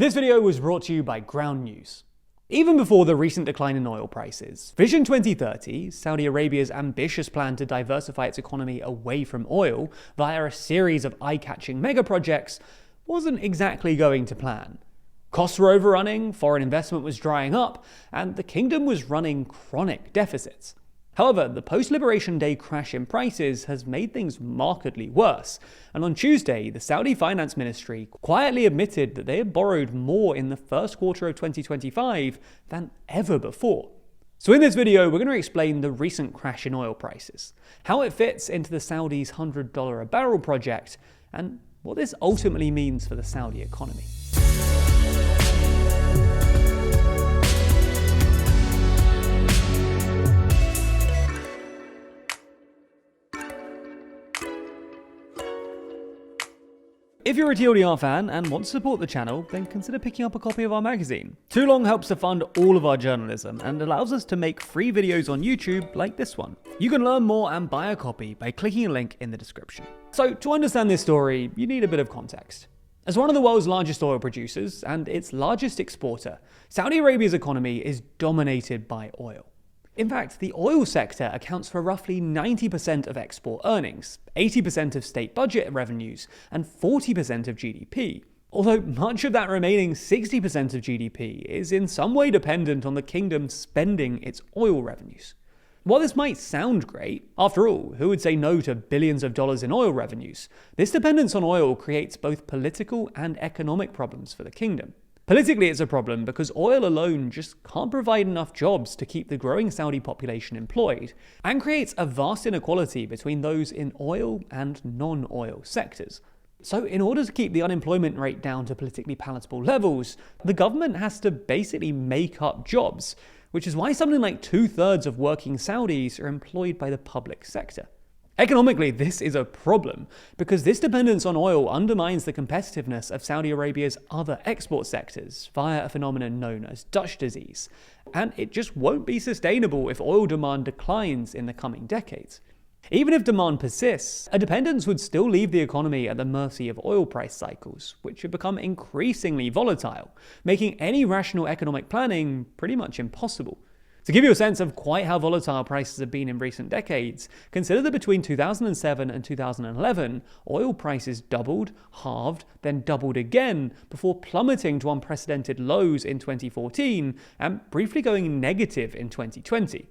This video was brought to you by Ground News. Even before the recent decline in oil prices, Vision 2030, Saudi Arabia's ambitious plan to diversify its economy away from oil via a series of eye-catching mega projects, wasn't exactly going to plan. Costs were overrunning, foreign investment was drying up, and the kingdom was running chronic deficits. However, the post-Liberation Day crash in prices has made things markedly worse, and on Tuesday, the Saudi Finance Ministry quietly admitted that they had borrowed more in the first quarter of 2025 than ever before. So in this video, we're going to explain the recent crash in oil prices, how it fits into the Saudis' $100 a barrel project, and what this ultimately means for the Saudi economy. If you're a TLDR fan and want to support the channel, then consider picking up a copy of our magazine. Too Long helps to fund all of our journalism and allows us to make free videos on YouTube like this one. You can learn more and buy a copy by clicking a link in the description. So to understand this story, you need a bit of context. As one of the world's largest oil producers and its largest exporter, Saudi Arabia's economy is dominated by oil. In fact, the oil sector accounts for roughly 90% of export earnings, 80% of state budget revenues, and 40% of GDP. Although much of that remaining 60% of GDP is in some way dependent on the kingdom spending its oil revenues. While this might sound great, after all, who would say no to billions of dollars in oil revenues? This dependence on oil creates both political and economic problems for the kingdom. Politically, it's a problem because oil alone just can't provide enough jobs to keep the growing Saudi population employed, and creates a vast inequality between those in oil and non-oil sectors. So in order to keep the unemployment rate down to politically palatable levels, the government has to basically make up jobs, which is why something like 2/3 of working Saudis are employed by the public sector. Economically, this is a problem because this dependence on oil undermines the competitiveness of Saudi Arabia's other export sectors via a phenomenon known as Dutch disease, and it just won't be sustainable if oil demand declines in the coming decades. Even if demand persists, a dependence would still leave the economy at the mercy of oil price cycles, which have become increasingly volatile, making any rational economic planning pretty much impossible. To give you a sense of quite how volatile prices have been in recent decades, consider that between 2007 and 2011, oil prices doubled, halved, then doubled again, before plummeting to unprecedented lows in 2014 and briefly going negative in 2020.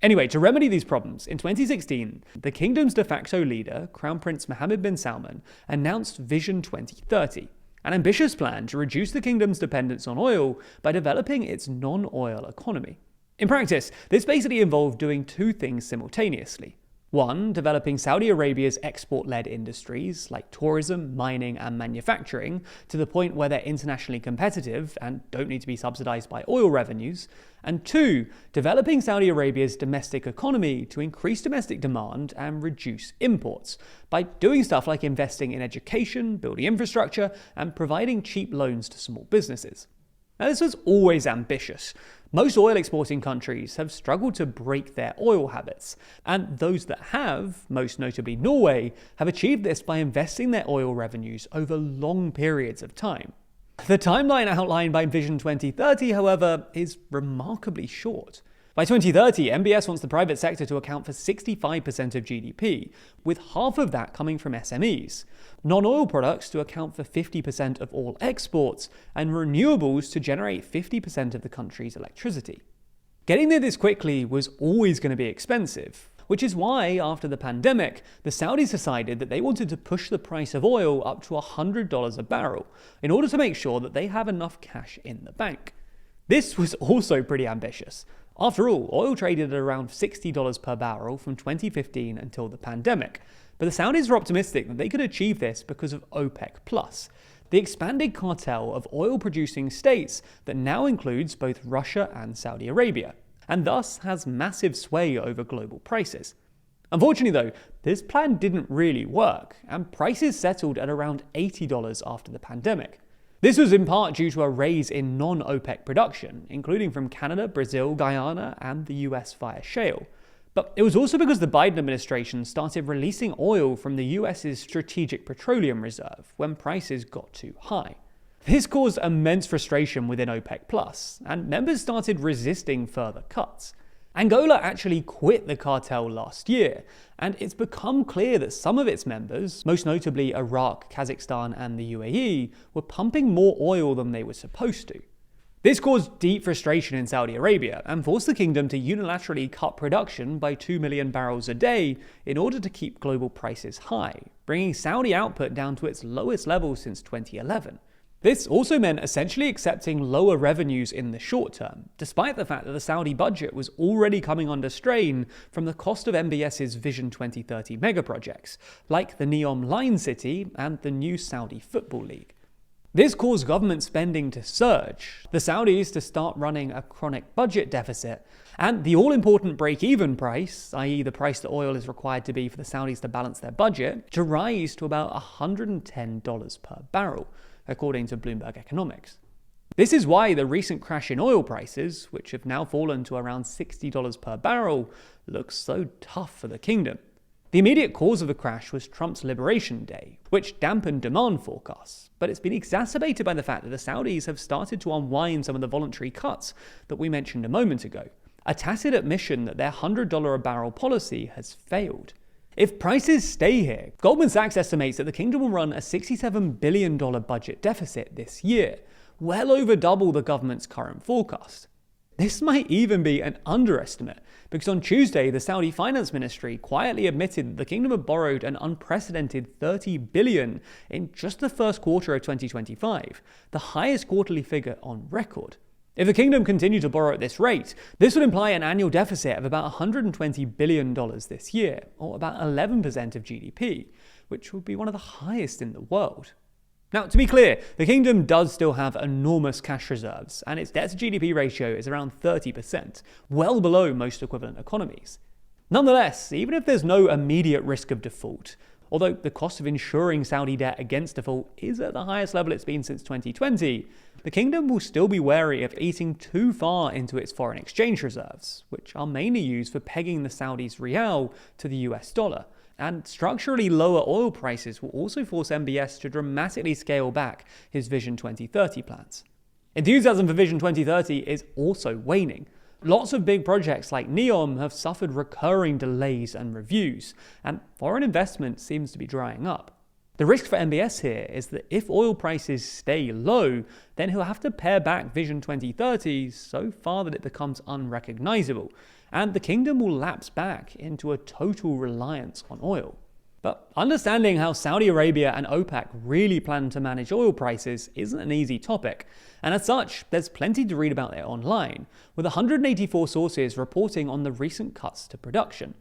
Anyway, to remedy these problems, in 2016, the kingdom's de facto leader, Crown Prince Mohammed bin Salman, announced Vision 2030, an ambitious plan to reduce the kingdom's dependence on oil by developing its non-oil economy. In practice, this basically involved doing two things simultaneously. One, developing Saudi Arabia's export-led industries like tourism, mining, and manufacturing to the point where they're internationally competitive and don't need to be subsidized by oil revenues. And two, developing Saudi Arabia's domestic economy to increase domestic demand and reduce imports by doing stuff like investing in education, building infrastructure, and providing cheap loans to small businesses. Now, this was always ambitious. Most oil exporting countries have struggled to break their oil habits, and those that have, most notably Norway, have achieved this by investing their oil revenues over long periods of time. The timeline outlined by Vision 2030, however, is remarkably short. By 2030, MBS wants the private sector to account for 65% of GDP, with half of that coming from SMEs, non-oil products to account for 50% of all exports, and renewables to generate 50% of the country's electricity. Getting there this quickly was always going to be expensive, which is why, after the pandemic, the Saudis decided that they wanted to push the price of oil up to $100 a barrel in order to make sure that they have enough cash in the bank. This was also pretty ambitious. After all, oil traded at around $60 per barrel from 2015 until the pandemic, but the Saudis were optimistic that they could achieve this because of OPEC+, the expanded cartel of oil-producing states that now includes both Russia and Saudi Arabia, and thus has massive sway over global prices. Unfortunately though, this plan didn't really work, and prices settled at around $80 after the pandemic. This was in part due to a raise in non-OPEC production, including from Canada, Brazil, Guyana, and the US via shale. But it was also because the Biden administration started releasing oil from the US's Strategic Petroleum Reserve when prices got too high. This caused immense frustration within OPEC+, and members started resisting further cuts. Angola actually quit the cartel last year, and it's become clear that some of its members, most notably Iraq, Kazakhstan, and the UAE, were pumping more oil than they were supposed to. This caused deep frustration in Saudi Arabia and forced the kingdom to unilaterally cut production by 2 million barrels a day in order to keep global prices high, bringing Saudi output down to its lowest level since 2011. This also meant essentially accepting lower revenues in the short term, despite the fact that the Saudi budget was already coming under strain from the cost of MBS's Vision 2030 megaprojects, like the Neom Line City and the new Saudi Football League. This caused government spending to surge, the Saudis to start running a chronic budget deficit, and the all-important break-even price, i.e. the price that oil is required to be for the Saudis to balance their budget, to rise to about $110 per barrel, according to Bloomberg Economics. This is why the recent crash in oil prices, which have now fallen to around $60 per barrel, looks so tough for the kingdom. The immediate cause of the crash was Trump's Liberation Day, which dampened demand forecasts, but it's been exacerbated by the fact that the Saudis have started to unwind some of the voluntary cuts that we mentioned a moment ago, a tacit admission that their $100 a barrel policy has failed. If prices stay here, Goldman Sachs estimates that the kingdom will run a $67 billion budget deficit this year, well over double the government's current forecast. This might even be an underestimate, because on Tuesday, the Saudi Finance Ministry quietly admitted that the kingdom had borrowed an unprecedented $30 billion in just the first quarter of 2025, the highest quarterly figure on record. If the kingdom continued to borrow at this rate, this would imply an annual deficit of about $120 billion this year, or about 11% of GDP, which would be one of the highest in the world. Now, to be clear, the kingdom does still have enormous cash reserves, and its debt-to-GDP ratio is around 30%, well below most equivalent economies. Nonetheless, even if there's no immediate risk of default, although the cost of insuring Saudi debt against default is at the highest level it's been since 2020, the kingdom will still be wary of eating too far into its foreign exchange reserves, which are mainly used for pegging the Saudis' rial to the US dollar. And structurally lower oil prices will also force MBS to dramatically scale back his Vision 2030 plans. Enthusiasm for Vision 2030 is also waning. Lots of big projects like Neom have suffered recurring delays and reviews, and foreign investment seems to be drying up. The risk for MBS here is that if oil prices stay low, then he'll have to pare back Vision 2030 so far that it becomes unrecognizable, and the kingdom will lapse back into a total reliance on oil. But understanding how Saudi Arabia and OPEC really plan to manage oil prices isn't an easy topic, and as such, there's plenty to read about it online, with 184 sources reporting on the recent cuts to production.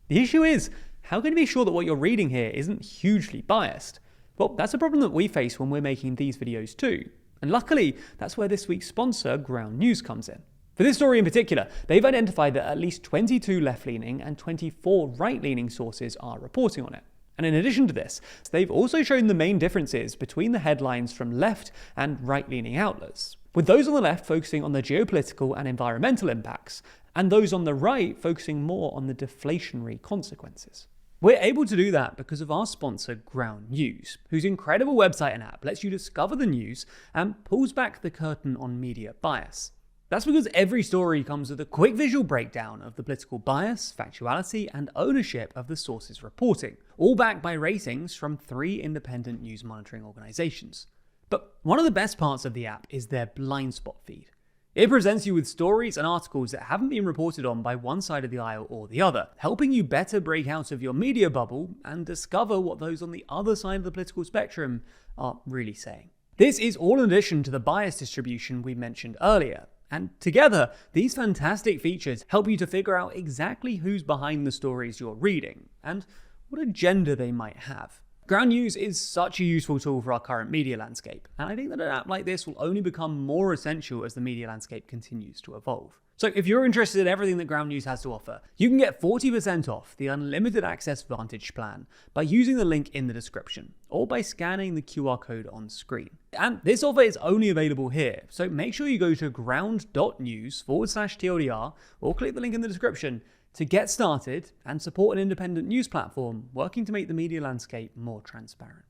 The issue is, how can you be sure that what you're reading here isn't hugely biased? Well, that's a problem that we face when we're making these videos too, and luckily, that's where this week's sponsor, Ground News, comes in. For this story in particular, they've identified that at least 22 left-leaning and 24 right-leaning sources are reporting on it. And in addition to this, they've also shown the main differences between the headlines from left and right-leaning outlets, with those on the left focusing on the geopolitical and environmental impacts, and those on the right focusing more on the deflationary consequences. We're able to do that because of our sponsor, Ground News, whose incredible website and app lets you discover the news and pulls back the curtain on media bias. That's because every story comes with a quick visual breakdown of the political bias, factuality, and ownership of the source's reporting, all backed by ratings from 3 independent news monitoring organizations. But one of the best parts of the app is their blind spot feed. It presents you with stories and articles that haven't been reported on by one side of the aisle or the other, helping you better break out of your media bubble and discover what those on the other side of the political spectrum are really saying. This is all in addition to the bias distribution we mentioned earlier. And together, these fantastic features help you to figure out exactly who's behind the stories you're reading, and what agenda they might have. Ground News is such a useful tool for our current media landscape, and I think that an app like this will only become more essential as the media landscape continues to evolve. So if you're interested in everything that Ground News has to offer, you can get 40% off the Unlimited Access Vantage plan by using the link in the description, or by scanning the QR code on screen. And this offer is only available here, so make sure you go to ground.news/TLDR or click the link in the description to get started and support an independent news platform working to make the media landscape more transparent.